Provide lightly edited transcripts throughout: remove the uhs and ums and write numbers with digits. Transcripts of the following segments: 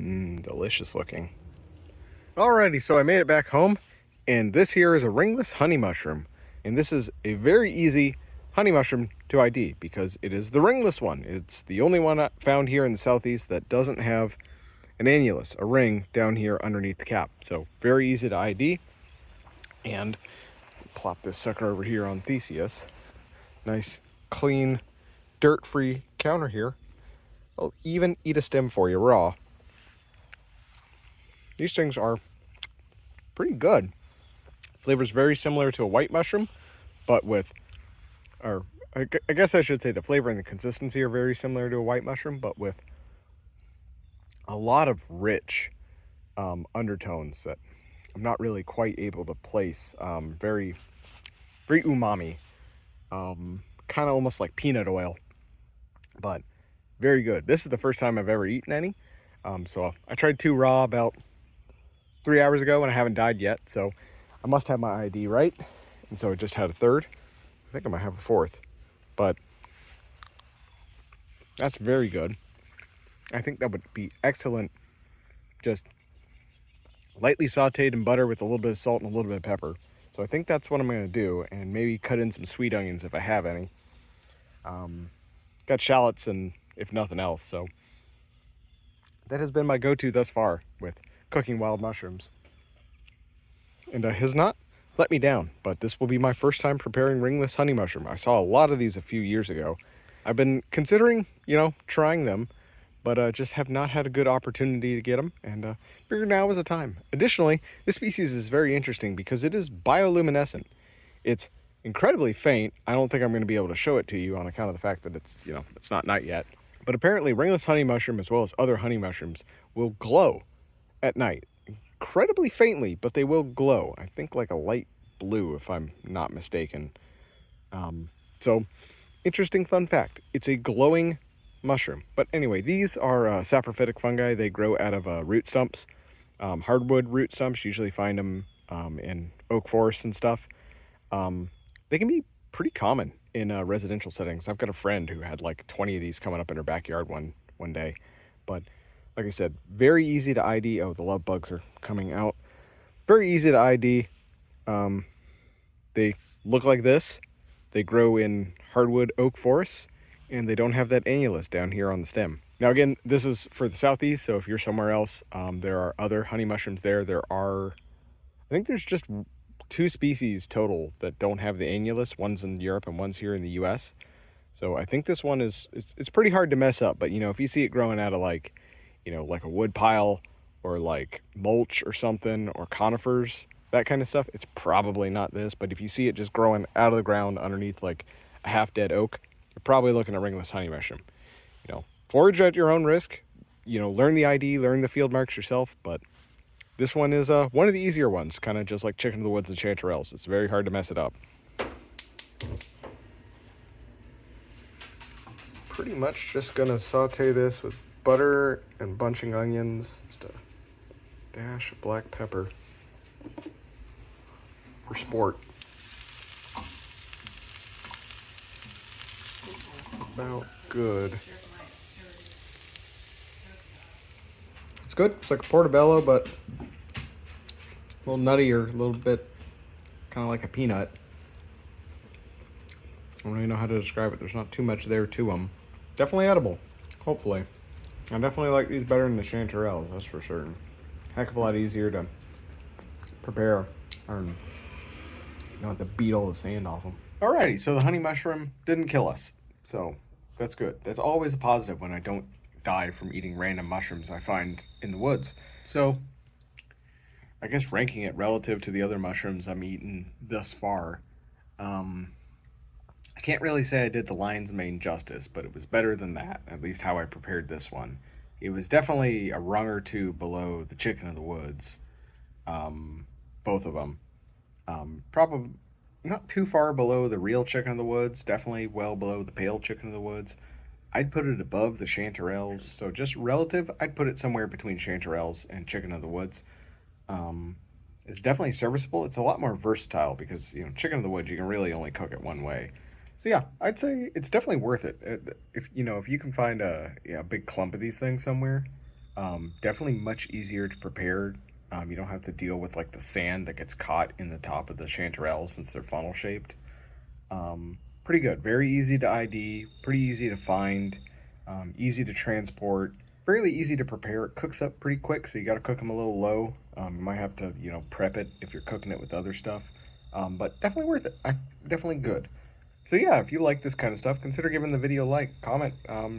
Delicious looking. Alrighty, so I made it back home, and this here is a ringless honey mushroom. And this is a very easy honey mushroom to ID because it is the ringless one. It's the only one found here in the southeast that doesn't have an annulus, a ring down here underneath the cap. So very easy to ID. And plop this sucker over here on Theseus. Nice, clean, dirt-free counter here. I'll even eat a stem for you raw. These things are pretty good. Flavor's very similar to a white mushroom, but with, or I guess I should say the flavor and the consistency are very similar to a white mushroom, but with a lot of rich undertones that I'm not really quite able to place. Very umami, kind of almost like peanut oil, but very good. This is the first time I've ever eaten any. So I tried 2 raw about 3 hours ago and I haven't died yet, so I must have my ID right. And so I just had a third. I think I might have a fourth, but that's very good. I think that would be excellent, just lightly sauteed in butter with a little bit of salt and a little bit of pepper. So I think that's what I'm going to do, and maybe cut in some sweet onions if I have any. Got shallots and if nothing else, so that has been my go-to thus far with cooking wild mushrooms. And has not let me down, but this will be my first time preparing ringless honey mushroom. I saw a lot of these a few years ago. I've been considering, trying them, but just have not had a good opportunity to get them, and figure now is the time. Additionally, this species is very interesting because it is bioluminescent. It's incredibly faint. I don't think I'm going to be able to show it to you on account of the fact that it's not night yet. But apparently ringless honey mushroom, as well as other honey mushrooms, will glow at night. Incredibly faintly, but they will glow. I think like a light blue, if I'm not mistaken. So, interesting fun fact. It's a glowing mushroom. But anyway, these are saprophytic fungi. They grow out of root stumps, hardwood root stumps. You usually find them in oak forests and stuff. They can be pretty common in residential settings. I've got a friend who had like 20 of these coming up in her backyard one day. But like I said, very easy to ID. Oh, the love bugs are coming out. Very easy to ID. They look like this. They grow in hardwood oak forests, and they don't have that annulus down here on the stem. Now again, this is for the southeast, so if you're somewhere else, there are other honey mushrooms there. I think there's just 2 species total that don't have the annulus. One's in Europe and one's here in the US. So I think this one it's pretty hard to mess up, but if you see it growing out of like a wood pile or like mulch or something, or conifers, that kind of stuff, it's probably not this. But if you see it just growing out of the ground underneath like a half dead oak, you're probably looking at ringless honey mushroom. Forage at your own risk. Learn the ID, learn the field marks yourself. But this one is one of the easier ones, kind of just like chicken of the woods and chanterelles. It's very hard to mess it up. Pretty much just gonna saute this with butter and bunching onions, just a dash of black pepper for sport. About good. It's good. It's like a portobello, but a little nuttier, a little bit kind of like a peanut. I don't really know how to describe it. There's not too much there to them. Definitely edible, hopefully. I definitely like these better than the chanterelles, that's for certain. Heck of a lot easier to prepare, or not have to beat all the sand off them. Alrighty, so the honey mushroom didn't kill us, so that's good. That's always a positive when I don't die from eating random mushrooms I find in the woods. So, I guess ranking it relative to the other mushrooms I'm eating thus far, I can't really say I did the lion's mane justice, but it was better than that, at least how I prepared this one. It was definitely a rung or 2 below the chicken of the woods, both of them. Probably not too far below the real chicken of the woods, definitely well below the pale chicken of the woods. I'd put it above the chanterelles, so just relative, I'd put it somewhere between chanterelles and chicken of the woods. It's definitely serviceable. It's a lot more versatile because, chicken of the woods, you can really only cook it one way. So yeah, I'd say it's definitely worth it. If you can find a big clump of these things somewhere, Definitely much easier to prepare. You don't have to deal with like the sand that gets caught in the top of the chanterelles since they're funnel shaped. Pretty good. Very easy to ID, pretty easy to find, easy to transport, fairly easy to prepare. It cooks up pretty quick, so you got to cook them a little low. You might have to, prep it if you're cooking it with other stuff. But definitely worth it. Definitely good. So yeah, if you like this kind of stuff, consider giving the video a like, comment,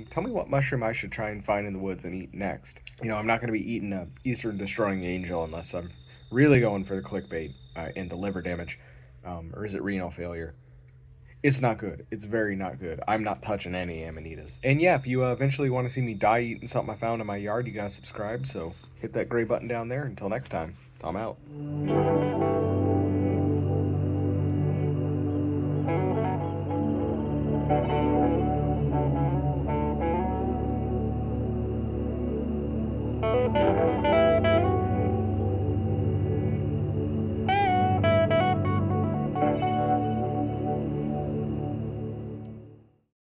tell me what mushroom I should try and find in the woods and eat next. I'm not going to be eating a Eastern Destroying Angel unless I'm really going for the clickbait and the liver damage. Or is it renal failure? It's not good. It's very not good. I'm not touching any amanitas. And yeah, if you eventually want to see me die eating something I found in my yard, you gotta subscribe. So hit that gray button down there. Until next time, I'm out.